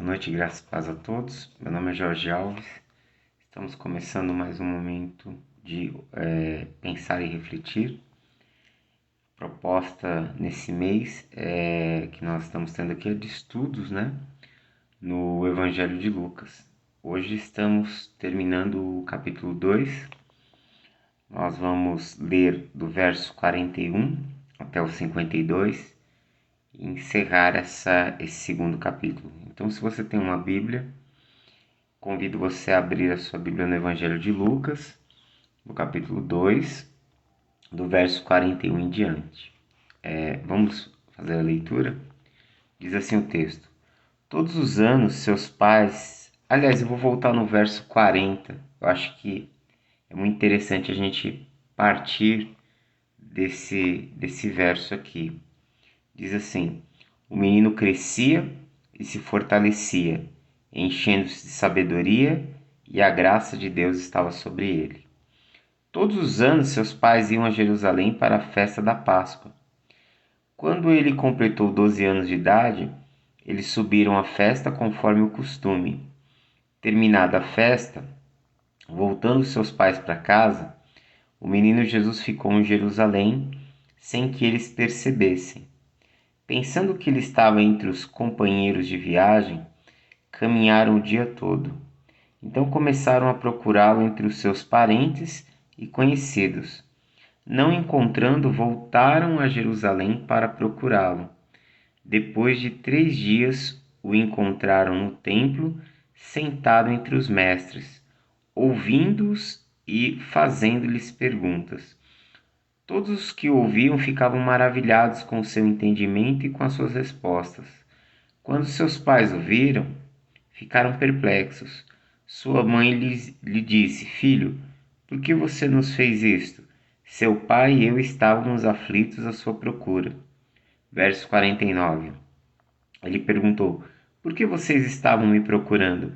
Boa noite, graças e paz a todos. Meu nome é Jorge Alves. Estamos começando mais um momento de pensar e refletir. A proposta nesse mês que nós estamos tendo aqui é de estudos, no Evangelho de Lucas. Hoje estamos terminando o capítulo 2. Nós vamos ler do verso 41 até o 52 e encerrar esse segundo capítulo. Então, se você tem uma Bíblia, convido você a abrir a sua Bíblia no Evangelho de Lucas, no capítulo 2, do verso 41 em diante. Vamos fazer a leitura? Diz assim o texto: Todos os anos seus pais... Aliás, eu vou voltar no verso 40. Eu acho que é muito interessante a gente partir desse verso aqui. Diz assim: O menino crescia e se fortalecia, enchendo-se de sabedoria, e a graça de Deus estava sobre ele. Todos os anos seus pais iam a Jerusalém para a festa da Páscoa. Quando ele completou 12 anos de idade, eles subiram à festa conforme o costume. Terminada a festa, voltando seus pais para casa, o menino Jesus ficou em Jerusalém sem que eles percebessem. Pensando que ele estava entre os companheiros de viagem, caminharam o dia todo. Então começaram a procurá-lo entre os seus parentes e conhecidos. Não encontrando, voltaram a Jerusalém para procurá-lo. Depois de 3 dias, o encontraram no templo, sentado entre os mestres, ouvindo-os e fazendo-lhes perguntas. Todos os que o ouviam ficavam maravilhados com o seu entendimento e com as suas respostas. Quando seus pais o viram, ficaram perplexos. Sua mãe lhe disse: Filho, por que você nos fez isto? Seu pai e eu estávamos aflitos à sua procura. Verso 49. Ele perguntou: Por que vocês estavam me procurando?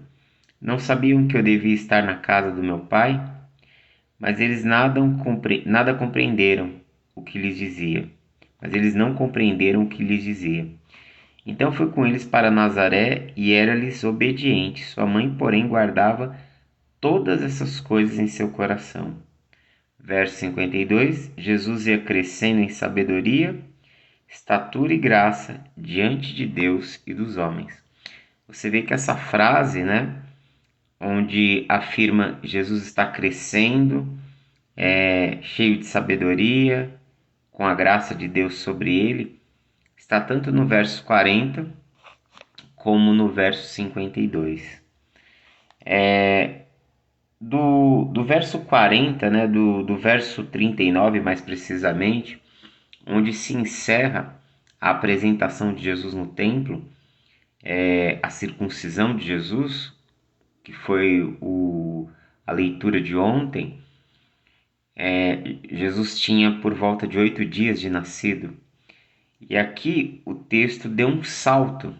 Não sabiam que eu devia estar na casa do meu pai? Mas eles nada compreenderam o que lhes dizia. Mas eles não compreenderam o que lhes dizia. Então foi com eles para Nazaré e era-lhes obediente. Sua mãe, porém, guardava todas essas coisas em seu coração. Verso 52. Jesus ia crescendo em sabedoria, estatura e graça diante de Deus e dos homens. Você vê que essa frase, onde afirma Jesus está crescendo, cheio de sabedoria, com a graça de Deus sobre ele, está tanto no verso 40 como no verso 52. Do verso 40, do verso 39 mais precisamente, onde se encerra a apresentação de Jesus no templo, a circuncisão de Jesus, que foi a leitura de ontem. Jesus tinha por volta de 8 dias de nascido. E aqui o texto deu um salto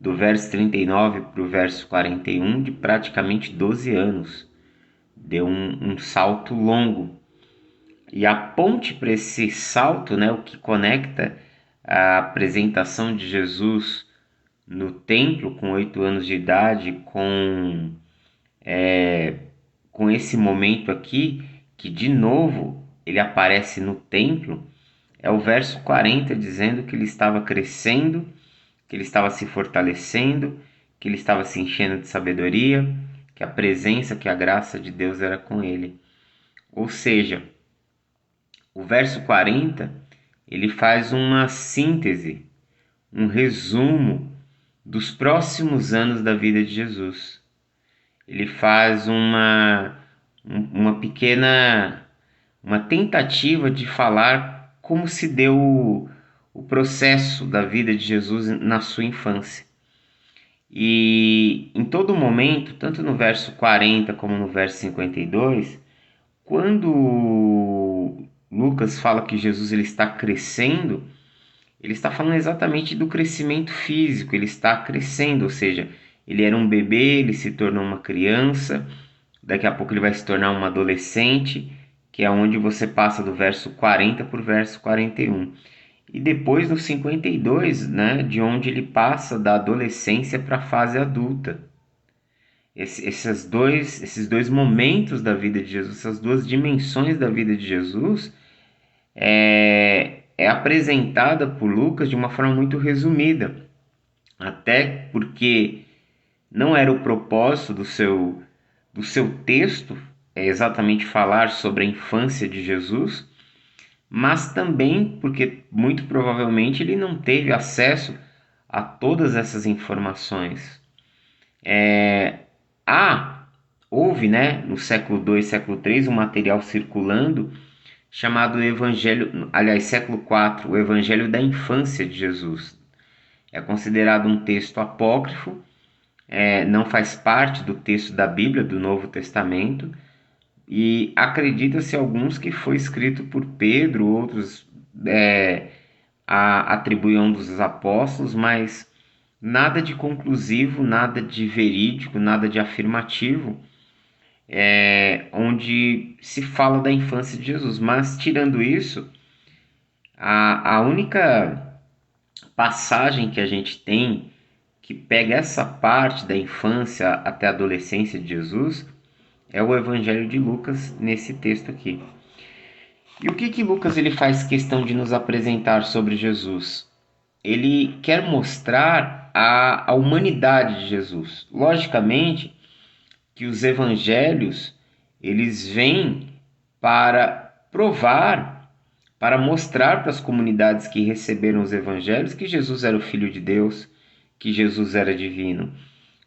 do verso 39 para o verso 41 de praticamente 12 anos. Deu um salto longo. E a ponte para esse salto, o que conecta a apresentação de Jesus no templo com 8 anos de idade com esse momento aqui, que de novo ele aparece no templo, é o verso 40, dizendo que ele estava crescendo, que ele estava se fortalecendo, que ele estava se enchendo de sabedoria, que a presença, que a graça de Deus era com ele. Ou seja, o verso 40, ele faz uma síntese, um resumo dos próximos anos da vida de Jesus. Ele faz uma tentativa de falar como se deu o processo da vida de Jesus na sua infância. E em todo momento, tanto no verso 40 como no verso 52, quando Lucas fala que Jesus ele está crescendo, ele está falando exatamente do crescimento físico. Ele está crescendo, ou seja, ele era um bebê, ele se tornou uma criança, daqui a pouco ele vai se tornar um adolescente, que é onde você passa do verso 40 para o verso 41. e depois no 52, né, de onde ele passa da adolescência para a fase adulta. Esses dois momentos da vida de Jesus, essas duas dimensões da vida de Jesus, é apresentada por Lucas de uma forma muito resumida, até porque não era o propósito do seu texto exatamente falar sobre a infância de Jesus, mas também porque muito provavelmente ele não teve acesso a todas essas informações. É, houve, né, no século II, século III, um material circulando chamado Evangelho, aliás, século IV, o Evangelho da Infância de Jesus. É considerado um texto apócrifo, não faz parte do texto da Bíblia, do Novo Testamento, e acredita-se alguns que foi escrito por Pedro, outros atribuem a um dos apóstolos, mas nada de conclusivo, nada de verídico, nada de afirmativo, onde se fala da infância de Jesus. Mas, tirando isso, a única passagem que a gente tem que pega essa parte da infância até a adolescência de Jesus é o Evangelho de Lucas, nesse texto aqui. E o que Lucas ele faz questão de nos apresentar sobre Jesus? Ele quer mostrar a humanidade de Jesus. Logicamente que os evangelhos eles vêm para provar, para mostrar para as comunidades que receberam os evangelhos que Jesus era o Filho de Deus, que Jesus era divino.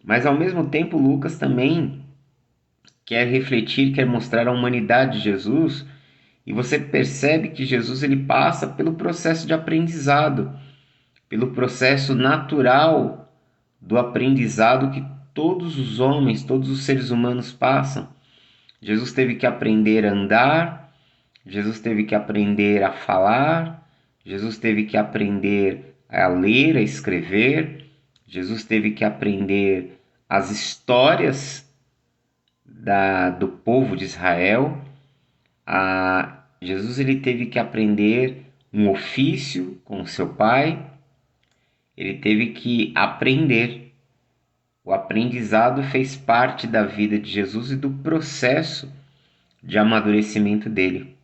Mas ao mesmo tempo Lucas também quer refletir, quer mostrar a humanidade de Jesus, e você percebe que Jesus ele passa pelo processo de aprendizado, pelo processo natural do aprendizado que todos os homens, todos os seres humanos passam. Jesus teve que aprender a andar, Jesus teve que aprender a falar, Jesus teve que aprender a ler, a escrever, Jesus teve que aprender as histórias do povo de Israel. Jesus ele teve que aprender um ofício com seu pai, ele teve que aprender. O aprendizado fez parte da vida de Jesus e do processo de amadurecimento dele.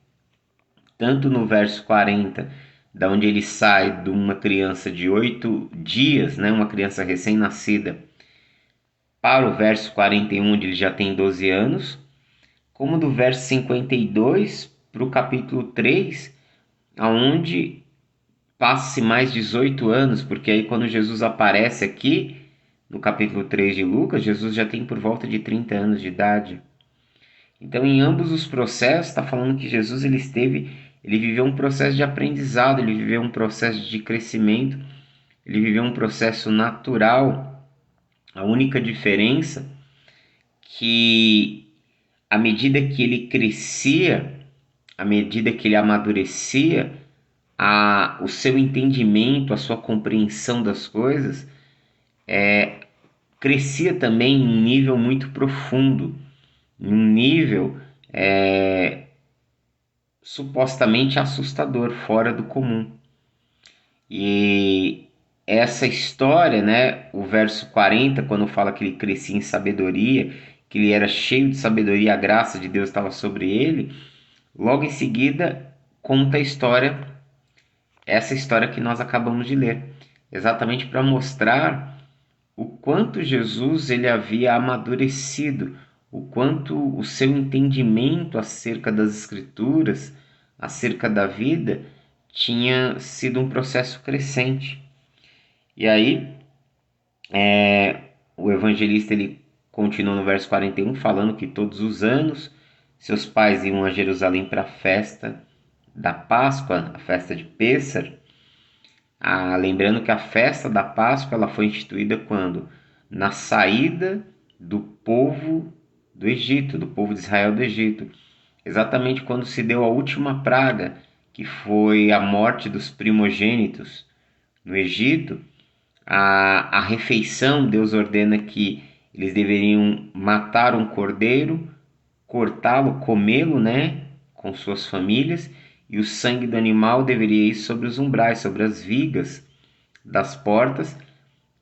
Tanto no verso 40, da onde ele sai de uma criança de 8 dias, né, uma criança recém-nascida, para o verso 41, onde ele já tem 12 anos, como do verso 52 para o capítulo 3, aonde passa-se mais 18 anos, porque aí quando Jesus aparece aqui, no capítulo 3 de Lucas, Jesus já tem por volta de 30 anos de idade. Então, em ambos os processos, está falando que Jesus ele viveu um processo de aprendizado, ele viveu um processo de crescimento, ele viveu um processo natural. A única diferença que, à medida que ele crescia, à medida que ele amadurecia, o seu entendimento, a sua compreensão das coisas crescia também em um nível muito profundo, em um nível supostamente assustador, fora do comum. E essa história, né, o verso 40, quando fala que ele crescia em sabedoria, que ele era cheio de sabedoria, a graça de Deus estava sobre ele, logo em seguida conta a história, essa história que nós acabamos de ler, exatamente para mostrar o quanto Jesus ele havia amadurecido, o quanto o seu entendimento acerca das Escrituras, acerca da vida, tinha sido um processo crescente. E aí, o evangelista ele continua no verso 41 falando que todos os anos seus pais iam a Jerusalém para a festa da Páscoa, a festa de Pêssar. Lembrando que a festa da Páscoa ela foi instituída quando? Na saída do povo do Egito, do povo de Israel do Egito. Exatamente quando se deu a última praga, que foi a morte dos primogênitos no Egito. A refeição, Deus ordena que eles deveriam matar um cordeiro, cortá-lo, comê-lo, né, com suas famílias, e o sangue do animal deveria ir sobre os umbrais, sobre as vigas das portas,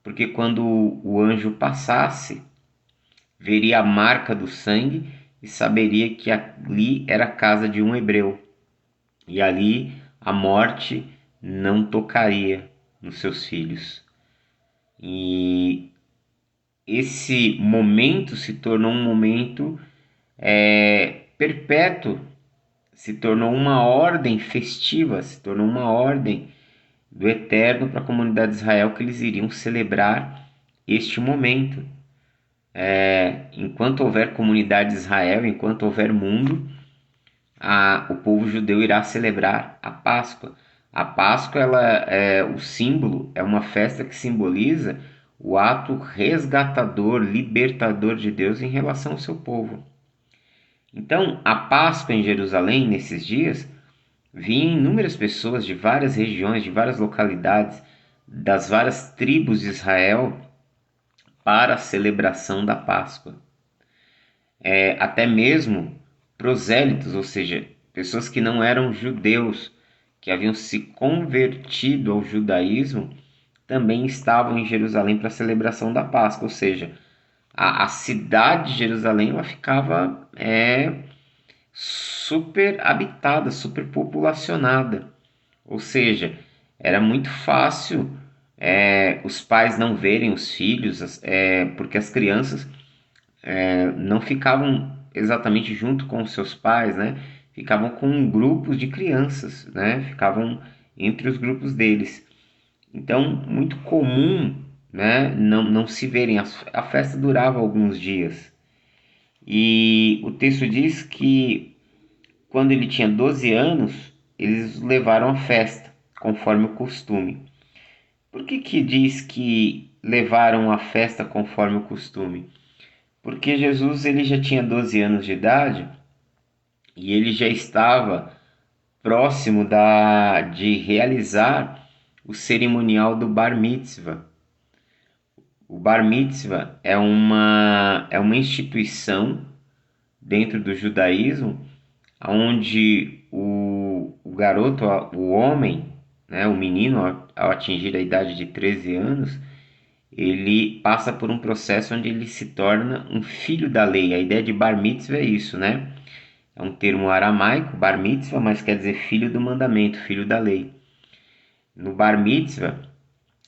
porque quando o anjo passasse, veria a marca do sangue e saberia que ali era a casa de um hebreu. E ali a morte não tocaria nos seus filhos. E esse momento se tornou um momento perpétuo, se tornou uma ordem festiva, se tornou uma ordem do Eterno para a comunidade de Israel que eles iriam celebrar este momento. Enquanto houver comunidade de Israel, enquanto houver mundo, o povo judeu irá celebrar a Páscoa. A Páscoa, o símbolo, é uma festa que simboliza o ato resgatador, libertador de Deus em relação ao seu povo. Então, a Páscoa em Jerusalém, nesses dias, vinham inúmeras pessoas de várias regiões, de várias localidades, das várias tribos de Israel, para a celebração da Páscoa. Até mesmo prosélitos, ou seja, pessoas que não eram judeus, que haviam se convertido ao judaísmo, também estavam em Jerusalém para a celebração da Páscoa, ou seja, a cidade de Jerusalém ela ficava super habitada, super populacionada, ou seja, era muito fácil os pais não verem os filhos, porque as crianças não ficavam exatamente junto com os seus pais, né? Ficavam com grupos de crianças, né? Ficavam entre os grupos deles. Então, muito comum, né? Não se verem. A festa durava alguns dias. E o texto diz que quando ele tinha 12 anos, eles o levaram à festa, conforme o costume. Por que diz que levaram à festa conforme o costume? Porque Jesus ele já tinha 12 anos de idade e ele já estava próximo de realizar o cerimonial do Bar Mitzvah. O Bar Mitzvah é uma instituição dentro do judaísmo onde o garoto, o homem, né, o menino, ao atingir a idade de 13 anos, ele passa por um processo onde ele se torna um filho da lei. A ideia de bar mitzvah é isso, né? É um termo aramaico, bar mitzvah, mas quer dizer filho do mandamento, filho da lei. No bar mitzvah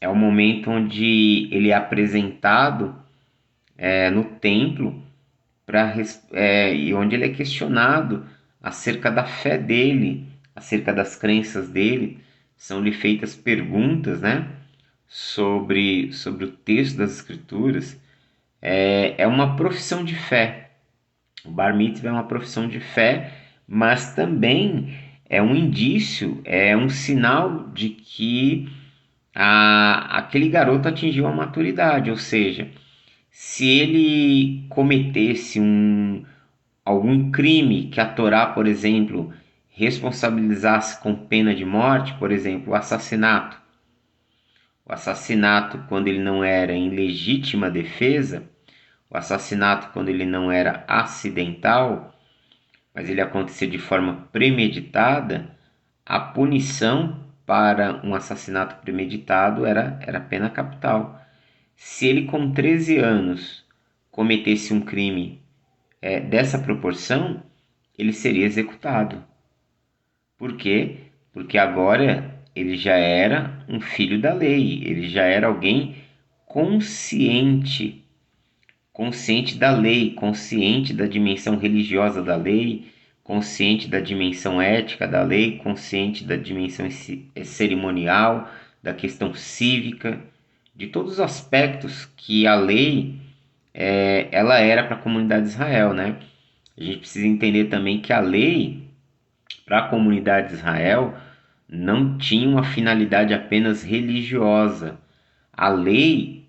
é o momento onde ele é apresentado no templo e onde ele é questionado acerca da fé dele, acerca das crenças dele. São-lhe feitas perguntas, né? Sobre o texto das Escrituras, é uma profissão de fé. O Bar Mitzvah é uma profissão de fé, mas também é um indício, é um sinal de que aquele garoto atingiu a maturidade, ou seja, se ele cometesse algum crime que a Torá, por exemplo, responsabilizasse com pena de morte, por exemplo, o assassinato, quando ele não era em legítima defesa, o assassinato quando ele não era acidental, mas ele acontecia de forma premeditada, a punição para um assassinato premeditado era pena capital. Se ele com 13 anos cometesse um crime dessa proporção, ele seria executado. Por quê? Porque agora ele já era um filho da lei, ele já era alguém consciente da lei, consciente da dimensão religiosa da lei, consciente da dimensão ética da lei, consciente da dimensão cerimonial, da questão cívica, de todos os aspectos que a lei ela era para a comunidade de Israel, né? A gente precisa entender também que a lei para a comunidade de Israel não tinha uma finalidade apenas religiosa. A lei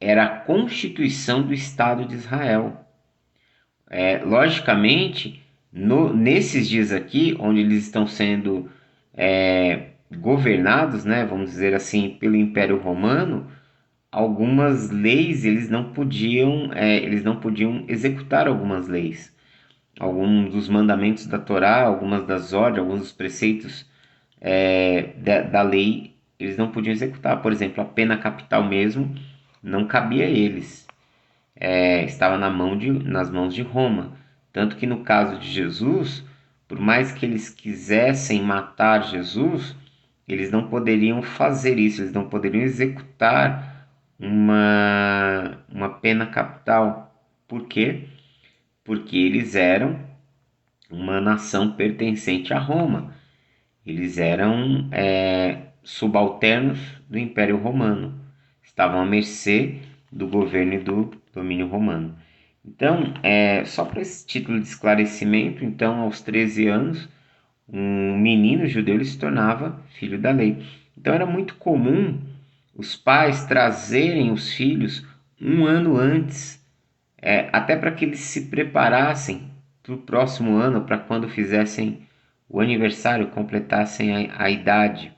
era a constituição do Estado de Israel. Logicamente, nesses dias aqui, onde eles estão sendo governados, né, vamos dizer assim, pelo Império Romano, algumas leis eles não podiam executar algumas leis. alguns dos mandamentos da Torá, algumas das ordens, alguns dos preceitos da lei, eles não podiam executar. Por exemplo, a pena capital mesmo não cabia a eles, estava nas mãos de Roma. Tanto que no caso de Jesus, por mais que eles quisessem matar Jesus, eles não poderiam fazer isso, eles não poderiam executar uma pena capital. Por quê? Porque eles eram uma nação pertencente a Roma. Eles eram subalternos do Império Romano, estavam à mercê do governo e do domínio romano. Então, só para esse título de esclarecimento, então, aos 13 anos, um menino judeu ele se tornava filho da lei. Então, era muito comum os pais trazerem os filhos um ano antes, até para que eles se preparassem para o próximo ano, para quando fizessem o aniversário, completassem a idade.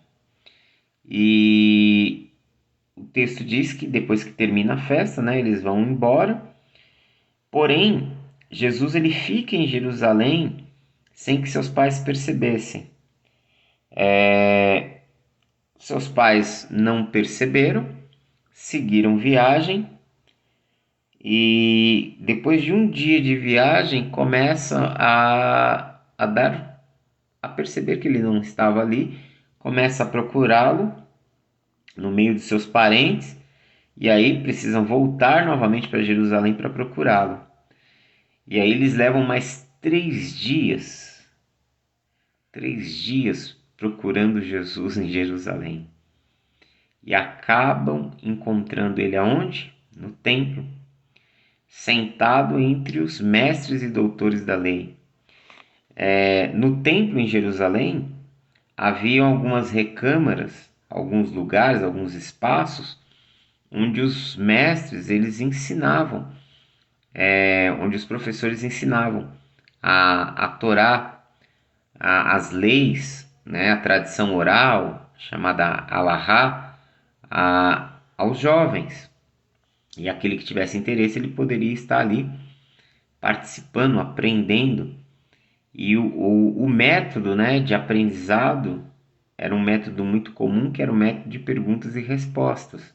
E o texto diz que depois que termina a festa, né, eles vão embora. Porém, Jesus ele fica em Jerusalém sem que seus pais percebessem. Seus pais não perceberam, seguiram viagem e depois de um dia de viagem começa a perceber que ele não estava ali, começa a procurá-lo no meio de seus parentes e aí precisam voltar novamente para Jerusalém para procurá-lo. E aí eles levam mais 3 dias procurando Jesus em Jerusalém. E acabam encontrando ele aonde? No templo, sentado entre os mestres e doutores da lei. No templo em Jerusalém, havia algumas recâmaras, alguns lugares, alguns espaços, onde os mestres eles ensinavam, onde os professores ensinavam a Torá, as leis, né, a tradição oral, chamada Alahá, aos jovens. E aquele que tivesse interesse, ele poderia estar ali participando, aprendendo. E o método, né, de aprendizado era um método muito comum, que era o método de perguntas e respostas,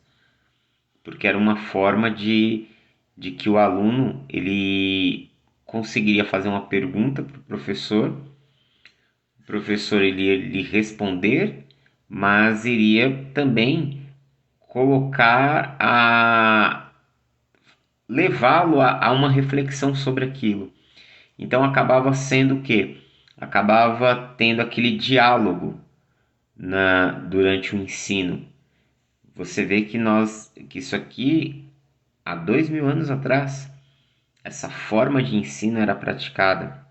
porque era uma forma de que o aluno ele conseguiria fazer uma pergunta para o professor ele ia lhe responder, mas iria também colocar levá-lo a uma reflexão sobre aquilo. Então acabava sendo o quê? Acabava tendo aquele diálogo durante o ensino. Você vê que isso aqui, há 2000 anos atrás, essa forma de ensino era praticada.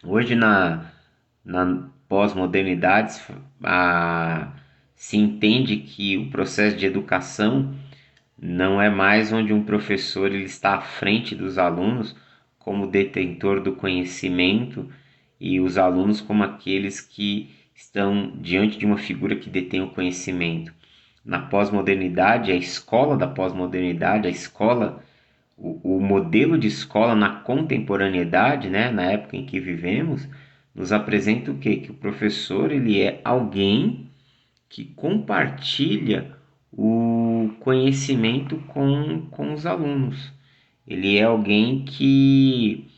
Hoje, na pós-modernidade, se entende que o processo de educação não é mais onde um professor ele está à frente dos alunos como detentor do conhecimento e os alunos como aqueles que estão diante de uma figura que detém o conhecimento. Na pós-modernidade, a escola da pós-modernidade, a escola, o modelo de escola na contemporaneidade, né, na época em que vivemos, nos apresenta o quê? Que o professor ele é alguém que compartilha o conhecimento com os alunos. Ele é alguém que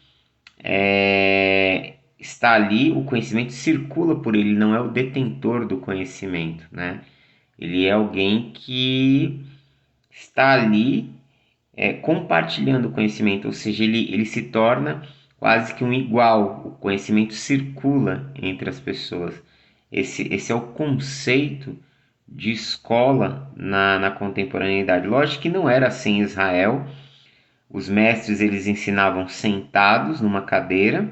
está ali, o conhecimento circula por ele, não é o detentor do conhecimento, né? Ele é alguém que está ali compartilhando o conhecimento, ou seja, ele se torna quase que um igual, o conhecimento circula entre as pessoas. Esse é o conceito de escola na contemporaneidade. Lógico que não era assim em Israel. Os mestres eles ensinavam sentados numa cadeira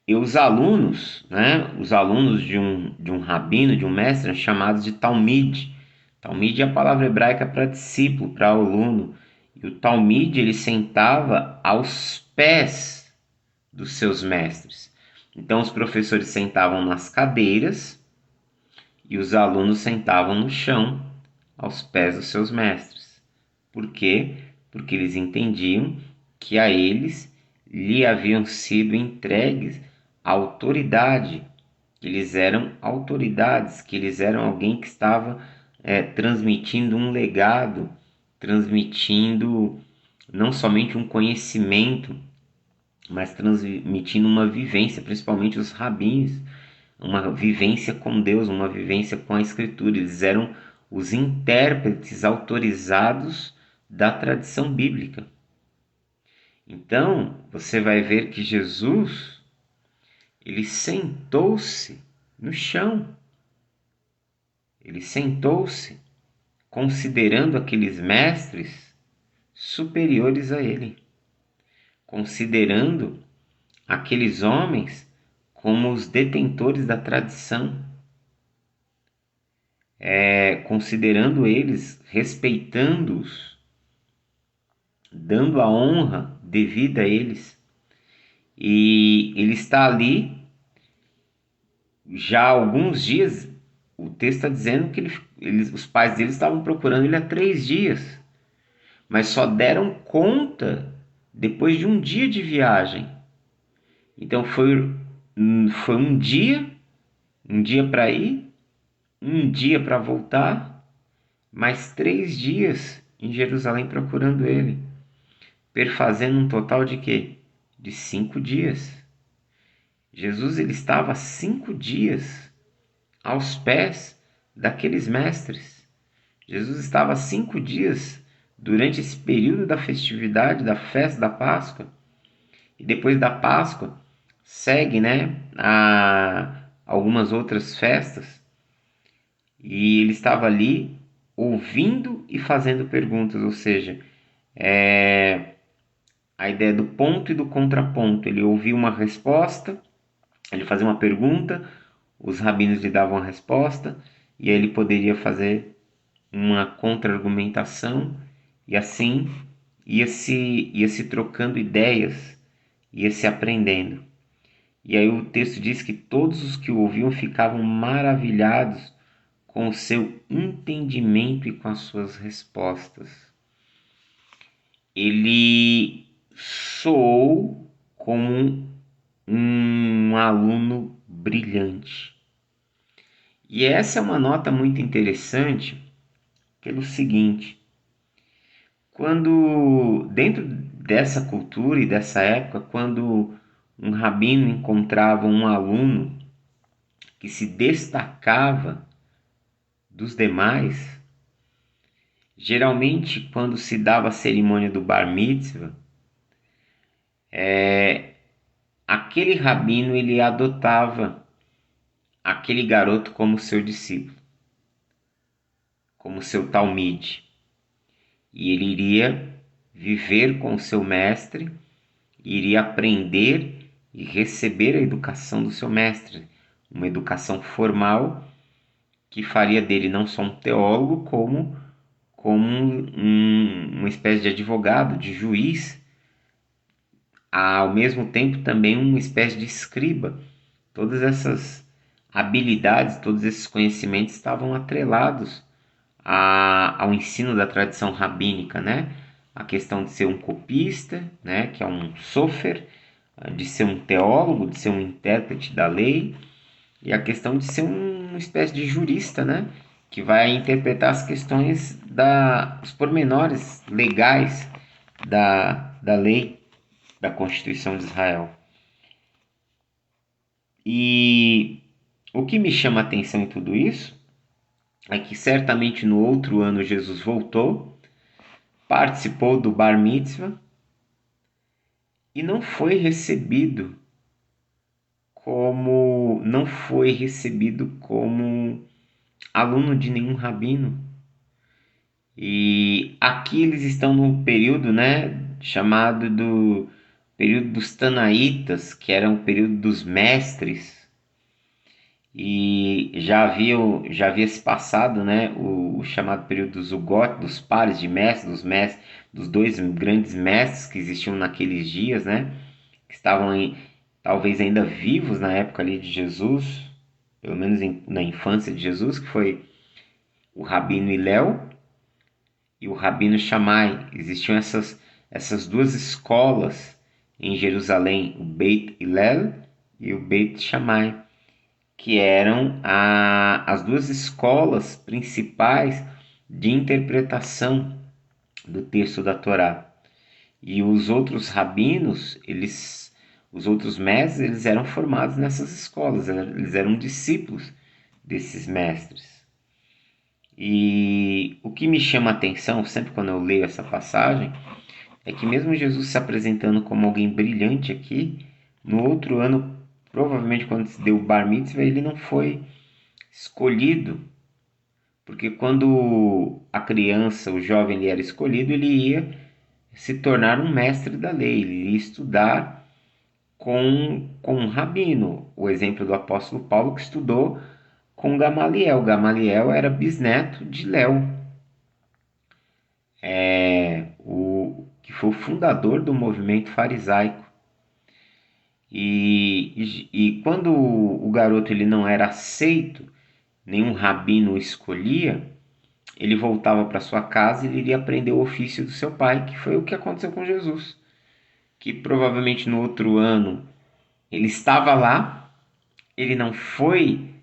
e os alunos, né, os alunos de um rabino, de um mestre, eram chamados de talmid. Talmid é a palavra hebraica para discípulo, para aluno. E o talmid ele sentava aos pés dos seus mestres. Então os professores sentavam nas cadeiras e os alunos sentavam no chão, aos pés dos seus mestres. Por quê? Porque eles entendiam que a eles lhe haviam sido entregues à autoridade, que eles eram autoridades, que eles eram alguém que estava transmitindo um legado, transmitindo não somente um conhecimento, mas transmitindo uma vivência, principalmente os rabins, uma vivência com Deus, uma vivência com a Escritura. Eles eram os intérpretes autorizados da tradição bíblica. Então, você vai ver que Jesus, ele sentou-se no chão. Ele sentou-se considerando aqueles mestres superiores a ele, considerando aqueles homens como os detentores da tradição, considerando eles, respeitando-os, dando a honra devida a eles. E ele está ali já há alguns dias. O texto está dizendo que os pais dele estavam procurando ele há 3 dias, mas só deram conta depois de um dia de viagem. Então foi um dia para ir, um dia para voltar, mais 3 dias em Jerusalém procurando ele, perfazendo um total de quê? De 5 dias. Jesus ele estava 5 dias aos pés daqueles mestres. Jesus estava 5 dias durante esse período da festividade, da festa da Páscoa. E depois da Páscoa, segue, a algumas outras festas. E ele estava ali ouvindo e fazendo perguntas, ou seja, a ideia do ponto e do contraponto. Ele ouvia uma resposta, ele fazia uma pergunta, os rabinos lhe davam a resposta, e aí ele poderia fazer uma contra-argumentação, e assim ia se trocando ideias, ia se aprendendo. E aí o texto diz que todos os que o ouviam ficavam maravilhados com o seu entendimento e com as suas respostas. Ele soou como um aluno brilhante. E essa é uma nota muito interessante pelo seguinte: quando dentro dessa cultura e dessa época, quando um rabino encontrava um aluno que se destacava dos demais, geralmente quando se dava a cerimônia do Bar Mitzvah, aquele rabino ele adotava aquele garoto como seu discípulo, como seu talmide, e ele iria viver com o seu mestre, iria aprender e receber a educação do seu mestre, uma educação formal que faria dele não só um teólogo, como uma espécie de advogado, de juiz, ao mesmo tempo também uma espécie de escriba. Todas essas habilidades, todos esses conhecimentos estavam atrelados ao ensino da tradição rabínica, né? A questão de ser um copista, né? Que é um sofer, de ser um teólogo, de ser um intérprete da lei, e a questão de ser uma espécie de jurista, né? Que vai interpretar as questões os pormenores legais da lei, da Constituição de Israel. E o que me chama a atenção em tudo isso é que certamente no outro ano Jesus voltou, participou do Bar Mitzvah e não foi recebido como aluno de nenhum rabino. E aqui eles estão no período, chamado do período dos Tanaítas, que era um período dos mestres. E já havia se passado, o chamado período dos Zugot, dos pares de mestres, dos dois grandes mestres que existiam naqueles dias, que estavam talvez ainda vivos na época ali de Jesus, pelo menos na infância de Jesus, que foi o Rabino Hillel e o Rabino Shammai. Existiam essas duas escolas em Jerusalém o Beit Hillel e o Beit Shammai, que eram as duas escolas principais de interpretação do texto da Torá. E os outros rabinos, os outros mestres, eles eram formados nessas escolas, eles eram discípulos desses mestres. E o que me chama a atenção, sempre quando eu leio essa passagem, é que mesmo Jesus se apresentando como alguém brilhante aqui, no outro ano, provavelmente quando se deu o Bar Mitzvah, ele não foi escolhido, porque quando a criança, o jovem, ele era escolhido, ele ia se tornar um mestre da lei, ele ia estudar com um rabino. O exemplo do apóstolo Paulo, que estudou com Gamaliel. Gamaliel era bisneto de Léo, que foi o fundador do movimento farisaico. E quando o garoto ele não era aceito, nenhum rabino o escolhia, ele voltava para sua casa e ele iria aprender o ofício do seu pai, que foi o que aconteceu com Jesus, que provavelmente no outro ano ele estava lá, ele não foi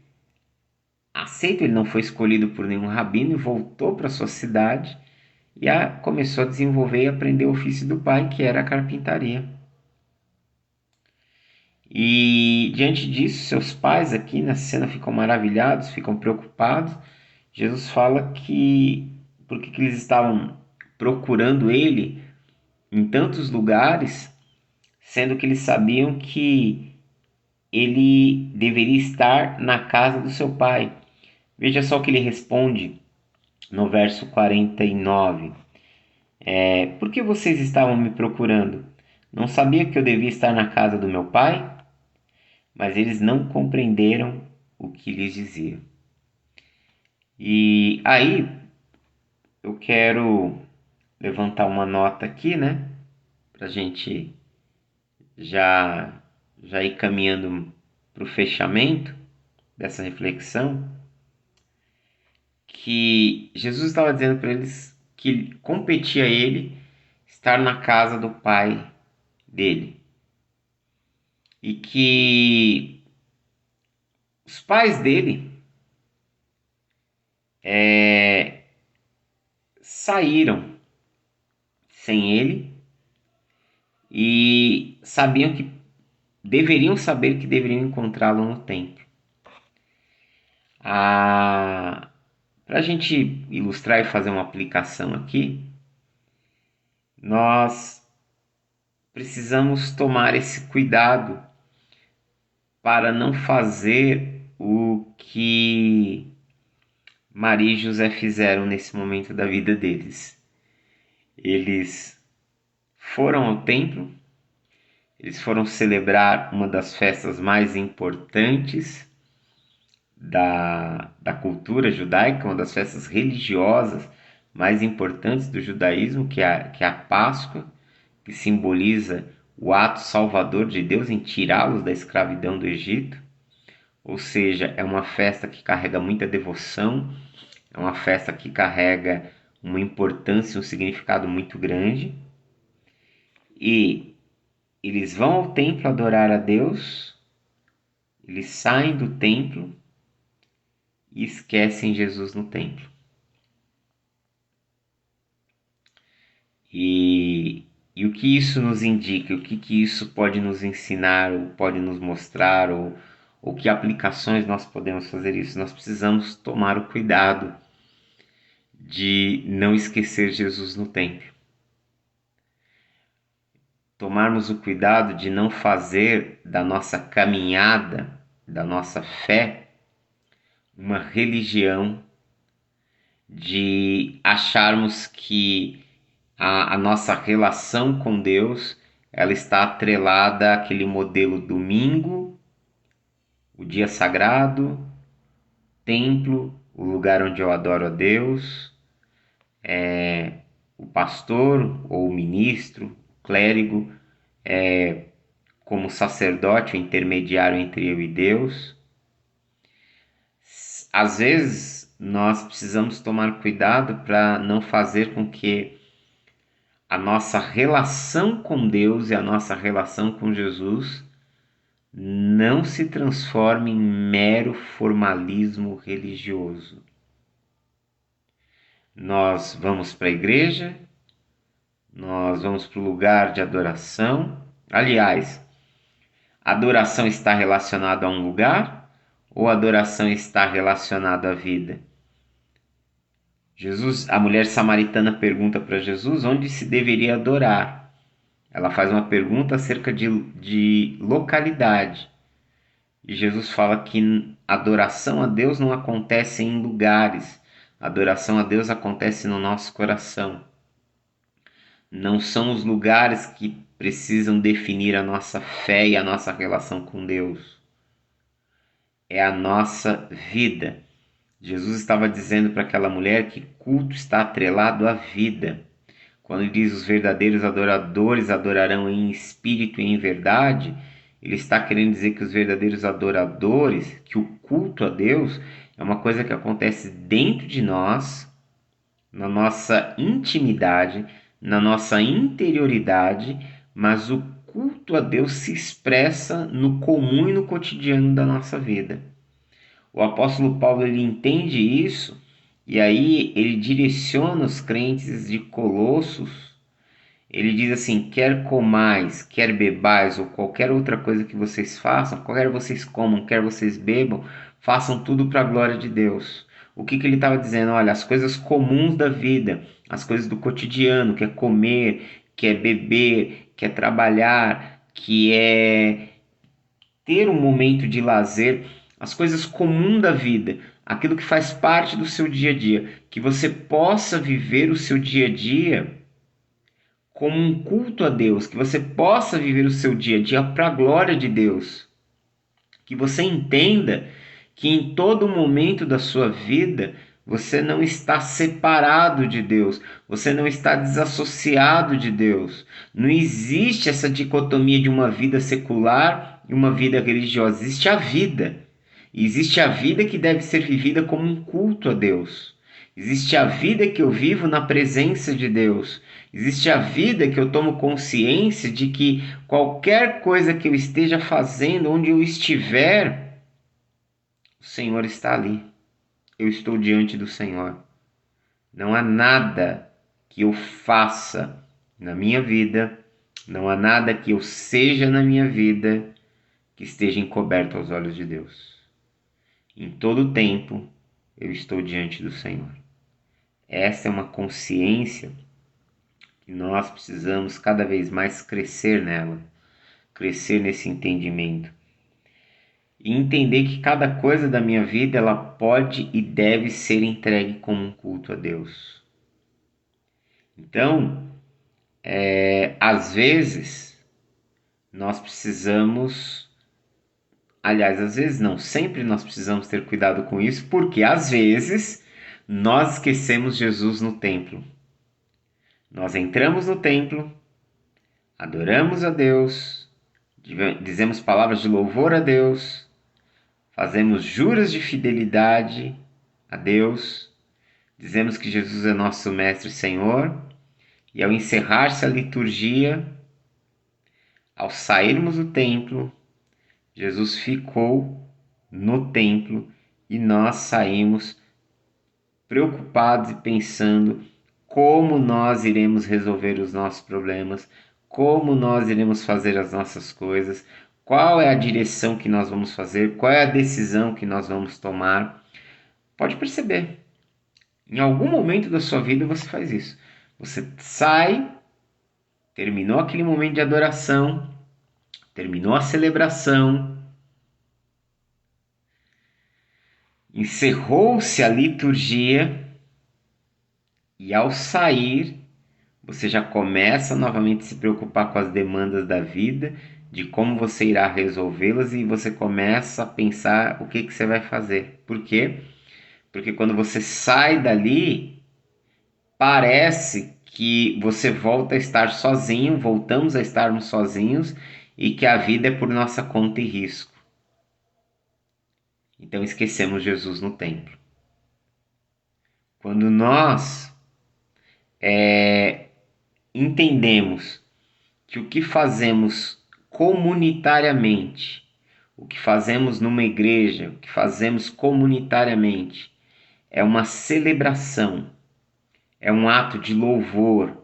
aceito, ele não foi escolhido por nenhum rabino e voltou para sua cidade e começou a desenvolver e aprender o ofício do pai, que era a carpintaria. E diante disso, seus pais aqui na cena ficam maravilhados, ficam preocupados. Jesus fala que porque que eles estavam procurando ele em tantos lugares, sendo que eles sabiam que ele deveria estar na casa do seu pai. Veja só o que ele responde no verso 49. Por que vocês estavam me procurando? Não sabia que eu devia estar na casa do meu pai? Mas eles não compreenderam o que lhes dizia. E aí eu quero levantar uma nota aqui, né? Para a gente já, já ir caminhando para o fechamento dessa reflexão, que Jesus estava dizendo para eles que competia a ele estar na casa do pai dele. E que os pais dele saíram sem ele e deveriam saber que deveriam encontrá-lo no templo. Para a gente ilustrar e fazer uma aplicação aqui, nós precisamos tomar esse cuidado para não fazer o que Maria e José fizeram nesse momento da vida deles. Eles foram ao templo, eles foram celebrar uma das festas mais importantes da cultura judaica, uma das festas religiosas mais importantes do judaísmo, que é a Páscoa, que simboliza o ato salvador de Deus em tirá-los da escravidão do Egito. Ou seja, é uma festa que carrega muita devoção, é uma festa que carrega uma importância, um significado muito grande. E eles vão ao templo adorar a Deus, eles saem do templo e esquecem Jesus no templo. E o que isso nos indica, o que isso pode nos ensinar, ou pode nos mostrar, ou que aplicações nós podemos fazer isso? Nós precisamos tomar o cuidado de não esquecer Jesus no templo. Tomarmos o cuidado de não fazer da nossa caminhada, da nossa fé, uma religião, de acharmos que a nossa relação com Deus ela está atrelada àquele modelo domingo, o dia sagrado, templo, o lugar onde eu adoro a Deus, o pastor ou o ministro, o clérigo, como sacerdote, o intermediário entre eu e Deus. Às vezes nós precisamos tomar cuidado para não fazer com que a nossa relação com Deus e a nossa relação com Jesus não se transforme em mero formalismo religioso. Nós vamos para a igreja, nós vamos para o lugar de adoração. Aliás, a adoração está relacionada a um lugar ou a adoração está relacionada à vida? A mulher samaritana pergunta para Jesus onde se deveria adorar. Ela faz uma pergunta acerca de localidade. E Jesus fala que a adoração a Deus não acontece em lugares. A adoração a Deus acontece no nosso coração. Não são os lugares que precisam definir a nossa fé e a nossa relação com Deus. É a nossa vida. Jesus estava dizendo para aquela mulher que culto está atrelado à vida. Quando ele diz os verdadeiros adoradores adorarão em espírito e em verdade, ele está querendo dizer que os verdadeiros adoradores, que o culto a Deus é uma coisa que acontece dentro de nós, na nossa intimidade, na nossa interioridade, mas o culto a Deus se expressa no comum e no cotidiano da nossa vida. O apóstolo Paulo ele entende isso e aí ele direciona os crentes de Colossos. Ele diz assim: quer comais, quer bebais ou qualquer outra coisa que vocês façam, quer vocês comam, quer vocês bebam, façam tudo para a glória de Deus. O que ele estava dizendo? Olha, as coisas comuns da vida, as coisas do cotidiano, que é comer, que é beber, que é trabalhar, que é ter um momento de lazer, as coisas comuns da vida, aquilo que faz parte do seu dia a dia, que você possa viver o seu dia a dia como um culto a Deus, que você possa viver o seu dia a dia para a glória de Deus, que você entenda que em todo momento da sua vida você não está separado de Deus, você não está desassociado de Deus. Não existe essa dicotomia de uma vida secular e uma vida religiosa. Existe a vida. E existe a vida que deve ser vivida como um culto a Deus. Existe a vida que eu vivo na presença de Deus. Existe a vida que eu tomo consciência de que qualquer coisa que eu esteja fazendo, onde eu estiver, o Senhor está ali. Eu estou diante do Senhor. Não há nada que eu faça na minha vida, não há nada que eu seja na minha vida que esteja encoberto aos olhos de Deus. Em todo tempo eu estou diante do Senhor. Essa é uma consciência que nós precisamos cada vez mais crescer nela, crescer nesse entendimento. E entender que cada coisa da minha vida ela pode e deve ser entregue como um culto a Deus. Então, às vezes, nós precisamos, aliás, às vezes não, sempre nós precisamos ter cuidado com isso, porque às vezes nós esquecemos Jesus no templo. Nós entramos no templo, adoramos a Deus, dizemos palavras de louvor a Deus, fazemos juras de fidelidade a Deus, dizemos que Jesus é nosso Mestre e Senhor, e ao encerrar-se a liturgia, ao sairmos do templo, Jesus ficou no templo e nós saímos preocupados e pensando como nós iremos resolver os nossos problemas, como nós iremos fazer as nossas coisas, qual é a direção que nós vamos fazer, qual é a decisão que nós vamos tomar. Pode perceber, em algum momento da sua vida você faz isso. Você sai, terminou aquele momento de adoração, terminou a celebração, encerrou-se a liturgia e ao sair você já começa novamente a se preocupar com as demandas da vida, de como você irá resolvê-las e você começa a pensar o que você vai fazer. Por quê? Porque quando você sai dali, parece que você volta a estar sozinho, voltamos a estarmos sozinhos e que a vida é por nossa conta e risco. Então esquecemos Jesus no templo. Quando nós entendemos que o que fazemos comunitariamente, o que fazemos numa igreja, o que fazemos comunitariamente, é uma celebração, é um ato de louvor,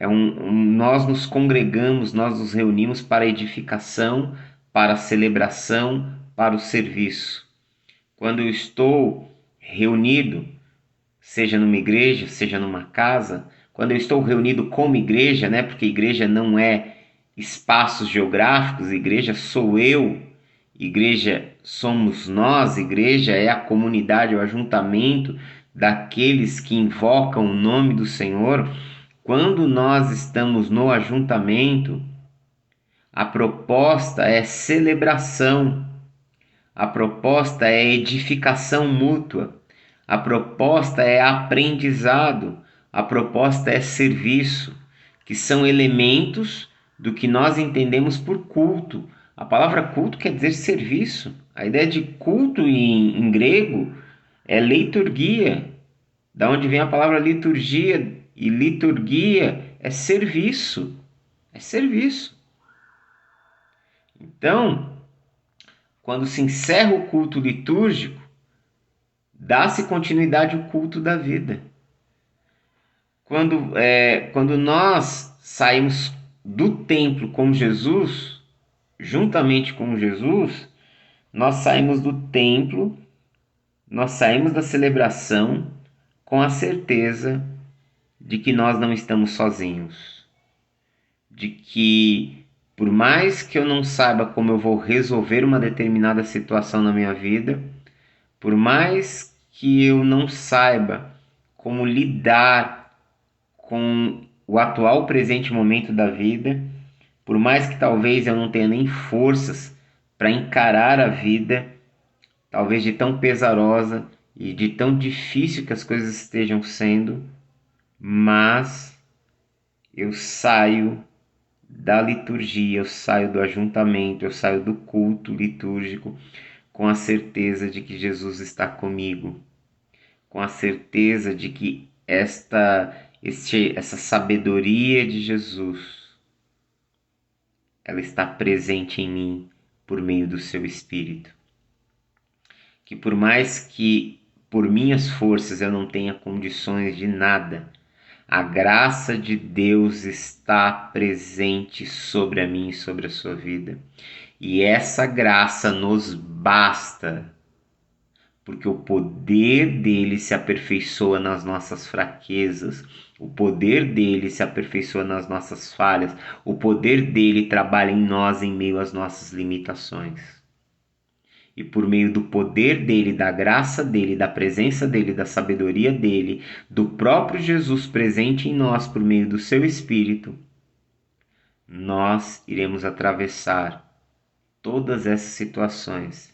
nós nos congregamos, nós nos reunimos para a edificação, para a celebração, para o serviço. Quando eu estou reunido, seja numa igreja, seja numa casa, quando eu estou reunido como igreja, né? Porque igreja não é espaços geográficos, igreja sou eu, igreja somos nós, igreja é a comunidade, o ajuntamento daqueles que invocam o nome do Senhor. Quando nós estamos no ajuntamento, a proposta é celebração, a proposta é edificação mútua, a proposta é aprendizado, a proposta é serviço, que são elementos do que nós entendemos por culto. A palavra culto quer dizer serviço. A ideia de culto em grego é liturgia, da onde vem a palavra liturgia, e liturgia é serviço. É serviço. Então, quando se encerra o culto litúrgico, dá-se continuidade ao culto da vida. Quando nós saímos do templo com Jesus, juntamente com Jesus, nós saímos do templo, nós saímos da celebração com a certeza de que nós não estamos sozinhos. De que, por mais que eu não saiba como eu vou resolver uma determinada situação na minha vida, por mais que eu não saiba como lidar com o atual presente momento da vida, por mais que talvez eu não tenha nem forças para encarar a vida, talvez de tão pesarosa e de tão difícil que as coisas estejam sendo, mas eu saio da liturgia, eu saio do ajuntamento, eu saio do culto litúrgico com a certeza de que Jesus está comigo, com a certeza de que essa sabedoria de Jesus, ela está presente em mim por meio do seu Espírito. Que por mais que por minhas forças eu não tenha condições de nada, a graça de Deus está presente sobre a mim e sobre a sua vida. E essa graça nos basta, porque o poder dele se aperfeiçoa nas nossas fraquezas, o poder dele se aperfeiçoa nas nossas falhas, o poder dele trabalha em nós em meio às nossas limitações. E por meio do poder dele, da graça dele, da presença dele, da sabedoria dele, do próprio Jesus presente em nós por meio do seu Espírito, nós iremos atravessar todas essas situações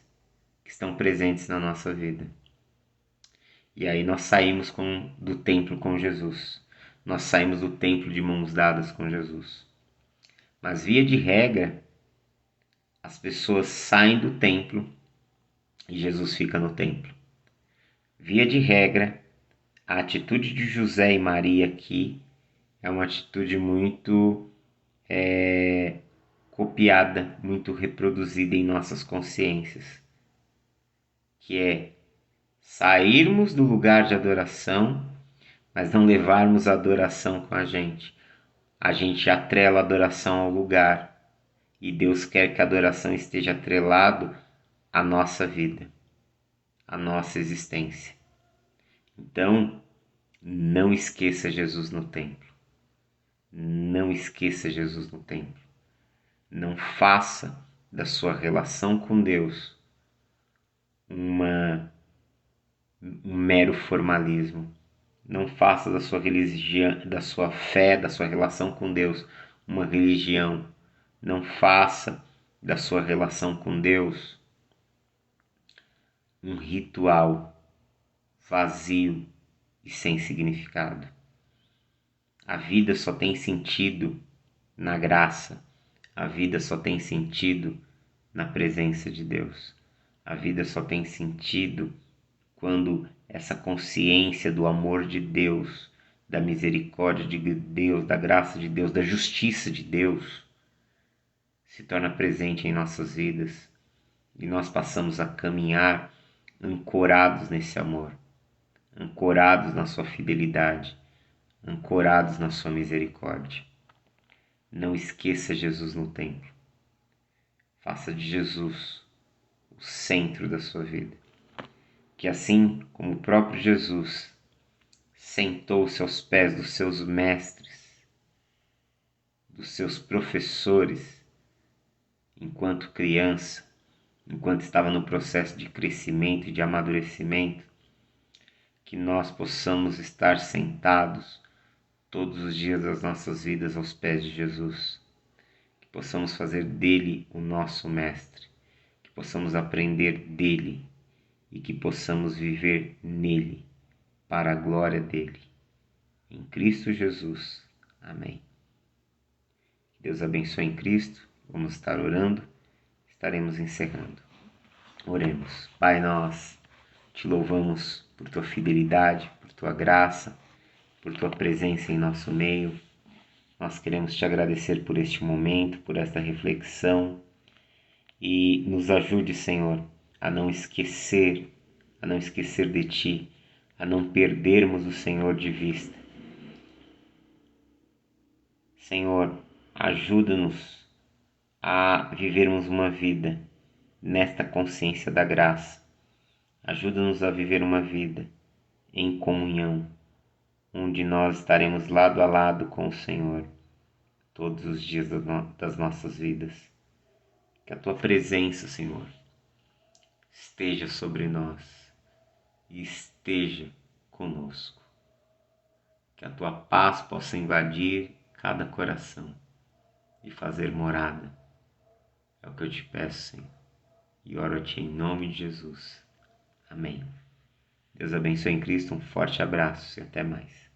que estão presentes na nossa vida. E aí nós saímos do templo com Jesus. Nós saímos do templo de mãos dadas com Jesus. Mas via de regra, as pessoas saem do templo e Jesus fica no templo. Via de regra, a atitude de José e Maria aqui é uma atitude muito copiada, muito reproduzida em nossas consciências, que é sairmos do lugar de adoração, mas não levarmos a adoração com a gente. A gente atrela a adoração ao lugar, e Deus quer que a adoração esteja atrelado à nossa vida, à nossa existência. Então, não esqueça Jesus no templo. Não esqueça Jesus no templo. Não faça da sua relação com Deus um mero formalismo. Não faça da sua religião, da sua fé, da sua relação com Deus uma religião. Não faça da sua relação com Deus um ritual vazio e sem significado. A vida só tem sentido na graça. A vida só tem sentido na presença de Deus. A vida só tem sentido quando essa consciência do amor de Deus da misericórdia de Deus, da graça de Deus, da justiça de Deus se torna presente em nossas vidas e nós passamos a caminhar ancorados nesse amor, ancorados na sua fidelidade, ancorados na sua misericórdia. Não esqueça Jesus no templo. Faça de Jesus o centro da sua vida. Que assim como o próprio Jesus sentou-se aos pés dos seus mestres, dos seus professores, enquanto criança, enquanto estava no processo de crescimento e de amadurecimento, que nós possamos estar sentados todos os dias das nossas vidas aos pés de Jesus, que possamos fazer dele o nosso mestre, que possamos aprender dele e que possamos viver nele, para a glória dele. Em Cristo Jesus. Amém. Deus abençoe em Cristo. Vamos estar orando. Estaremos encerrando. Oremos. Pai, nós te louvamos por tua fidelidade, por tua graça, por tua presença em nosso meio. Nós queremos te agradecer por este momento, por esta reflexão e nos ajude, Senhor, a não esquecer de ti, a não perdermos o Senhor de vista. Senhor, ajuda-nos a vivermos uma vida nesta consciência da graça. Ajuda-nos a viver uma vida em comunhão, onde nós estaremos lado a lado com o Senhor todos os dias das nossas vidas. Que a tua presença, Senhor, esteja sobre nós e esteja conosco. Que a tua paz possa invadir cada coração e fazer morada. É o que eu te peço, Senhor, e oro a ti em nome de Jesus. Amém. Deus abençoe em Cristo, um forte abraço e até mais.